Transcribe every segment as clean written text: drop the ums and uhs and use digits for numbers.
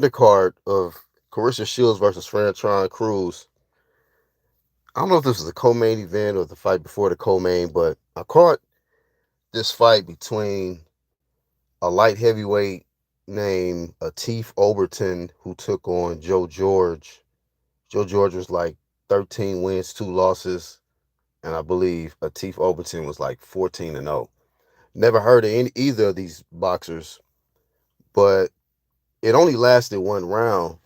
undercard of Carissa Shields versus Franchon Cruz. I don't know if this was a co-main event or the fight before the co-main, but I caught this fight between a light heavyweight named Atif Oberlton who took on Joe George. Joe George was like 13 wins, 2 losses, and I believe Atif Oberlton was like 14-0. Never heard of either of these boxers, but it only lasted one round,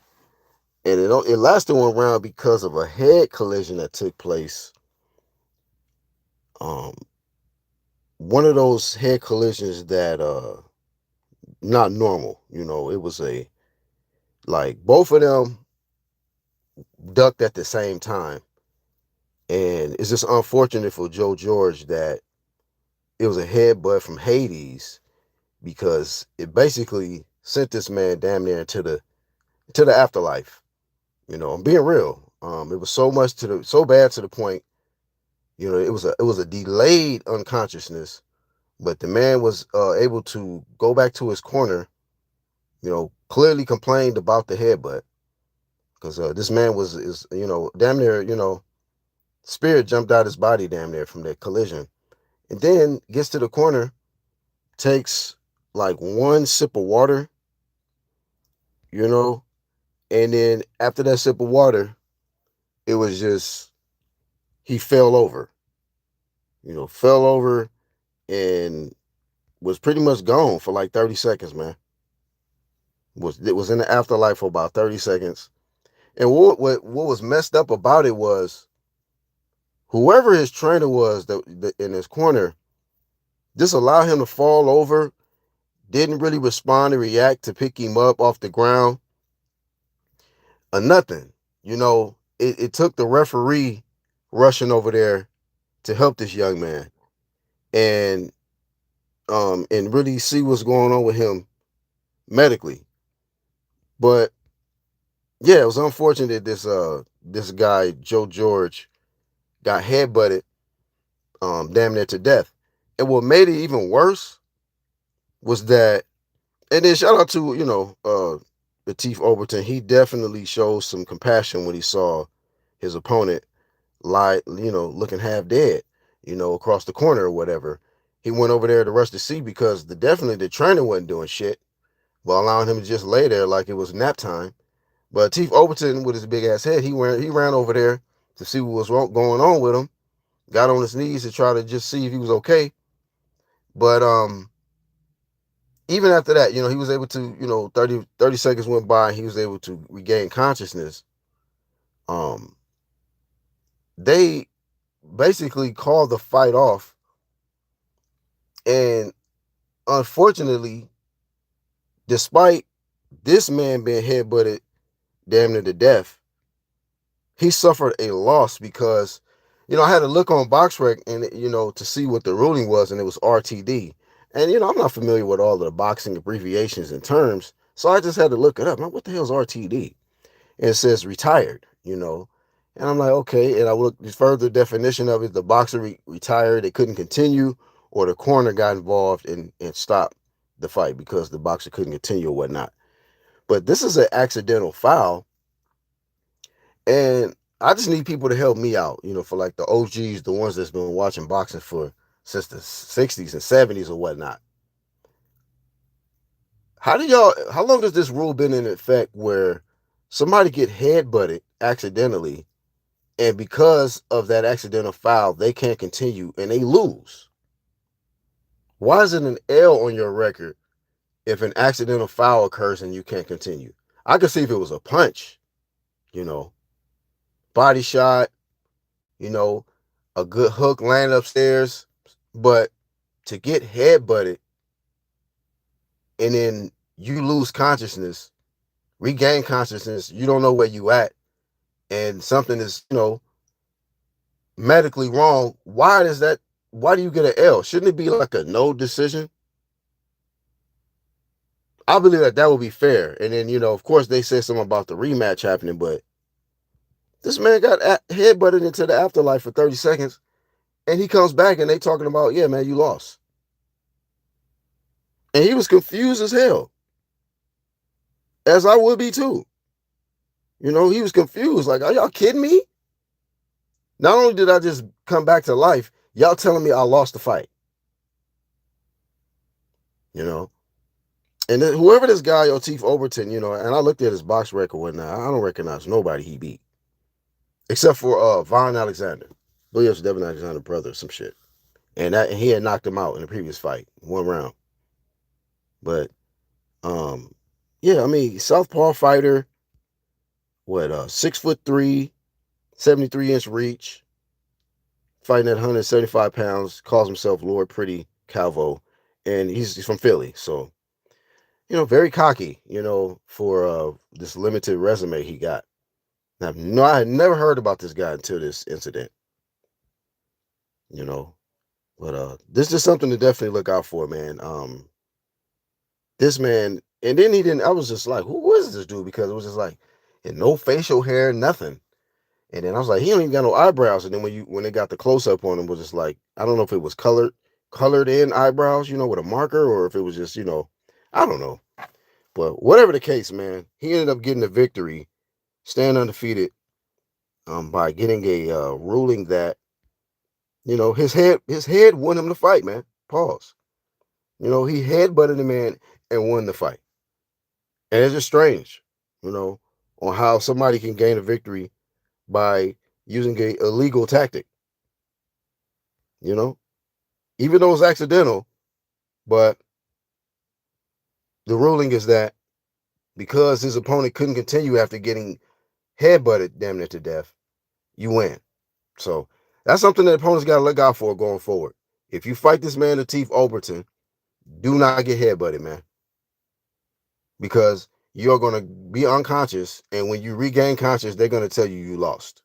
and it lasted one round because of a head collision that took place. Um, One of those head collisions that not normal. It was a like both of them ducked at the same time, and it's just unfortunate for Joe George that it was a headbutt from Hades because it basically sent this man damn near to the afterlife. I'm being real. It was so bad to the point. It was a delayed unconsciousness, but the man was able to go back to his corner. Clearly complained about the headbutt because this man is damn near spirit jumped out his body damn near from that collision, and then gets to the corner, takes like one sip of water, you know, and then after that sip of water, it was just he fell over and was pretty much gone for like 30 seconds, man. It was in the afterlife for about 30 seconds. And what was messed up about it was whoever his trainer was in his corner just allowed him to fall over, didn't really respond and react to pick him up off the ground or nothing. It took the referee rushing over there to help this young man and and really see what's going on with him medically. But yeah, it was unfortunate this guy Joe George got headbutted damn near to death. And what made it even worse was that, and then shout out to Lateef Overton. He definitely showed some compassion when he saw his opponent lie, looking half dead, across the corner or whatever. He went over there to rush to see because the trainer wasn't doing shit, but allowing him to just lay there like it was nap time. But Lateef Overton, with his big ass head, he ran over there to see what was going on with him. Got on his knees to try to just see if he was okay. But even after that, he was able to, 30 seconds went by and he was able to regain consciousness. Um, they basically called the fight off. And unfortunately, despite this man being headbutted damn near to death, he suffered a loss because, I had to look on BoxRec and, to see what the ruling was, and it was RTD. And, I'm not familiar with all of the boxing abbreviations and terms, so I just had to look it up. Man, what the hell is RTD? And it says retired. And I'm like, okay. And I looked the further definition of it. The boxer retired. They couldn't continue, or the corner got involved and stopped the fight because the boxer couldn't continue or whatnot. But this is an accidental foul. And I just need people to help me out, for like the OGs, the ones that's been watching boxing for since the 60s and 70s or whatnot. How long has this rule been in effect where somebody get headbutted accidentally, and because of that accidental foul, they can't continue and they lose? Why is it an L on your record if an accidental foul occurs and you can't continue? I could see if it was a punch, you know, body shot, you know, a good hook land upstairs, but to get headbutted and then you lose consciousness, regain consciousness, you don't know where you at, and something is, medically wrong. Why do you get an L? Shouldn't it be like a no decision? I believe that would be fair. And then, of course, they said something about the rematch happening, but this man got headbutted into the afterlife for 30 seconds, and he comes back and they talking about, yeah, man, you lost. And he was confused as hell. as I would be too. He was confused. Like, are y'all kidding me? Not only did I just come back to life, y'all telling me I lost the fight. You know, and then whoever this guy, Atif Overton, and I looked at his box record and whatnot. I don't recognize nobody he beat except for Von Alexander. I believe it was Devin Alexander's brother or some shit, and he had knocked him out in the previous fight, 1 round. But yeah, I mean, southpaw fighter, what 6'3", 73-inch reach, fighting at 175 pounds, calls himself Lord Pretty Calvo, and he's from Philly, so very cocky, for this limited resume he got. Now, no, I had never heard about this guy until this incident, you know. But this is something to definitely look out for, man. This man, and then he didn't. I was just like, who is this dude? Because it was just like, and no facial hair, nothing. And then I was like, he don't even got no eyebrows. And then when they got the close up on him, was just like, I don't know if it was colored in eyebrows, with a marker, or if it was just, I don't know. But whatever the case, man, he ended up getting the victory, staying undefeated, by getting a ruling that, his head won him the fight, man. Pause. He headbutted the man and won the fight. And it's just strange, on how somebody can gain a victory by using a illegal tactic. Even though it's accidental, but the ruling is that because his opponent couldn't continue after getting headbutted damn near to death, you win. So that's something that opponents got to look out for going forward. If you fight this man, Atif Overton, do not get headbutted, man, because you're going to be unconscious, and when you regain conscious, they're going to tell you lost.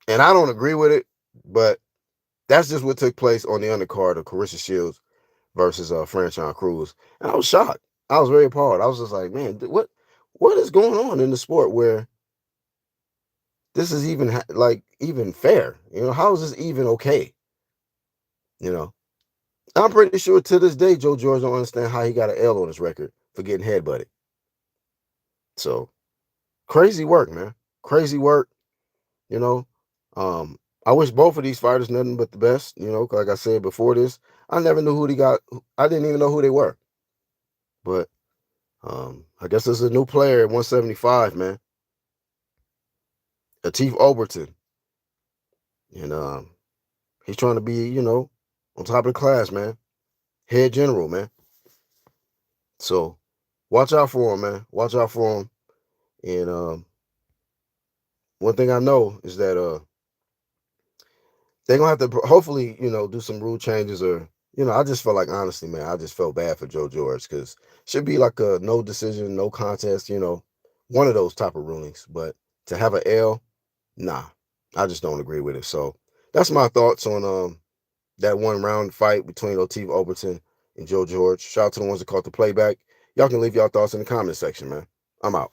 And I don't agree with it, but that's just what took place on the undercard of Carissa Shields versus Franchon Cruz. And I was shocked. I was very appalled. I was just like, man, what is going on in the sport where this is even fair? How is this even okay? I'm pretty sure to this day Joe George don't understand how he got an L on his record for getting headbutted. So crazy work, man. Crazy work. You know, I wish both of these fighters nothing but the best. Like I said before this, I never knew who they got. I didn't even know who they were. But I guess there's a new player at 175, man. Atif Overton. And he's trying to be, on top of the class, man. Head general, man. So watch out for him, man. Watch out for him. And one thing I know is that they're gonna have to hopefully, do some rule changes, or I just felt like, honestly, man, I just felt bad for Joe George, because should be like a no decision, no contest, one of those type of rulings. But to have an L, nah, I just don't agree with it. So that's my thoughts on that 1 round fight between Atif Overton and Joe George. Shout out to the ones that caught the playback. Y'all can leave y'all thoughts in the comment section, man. I'm out.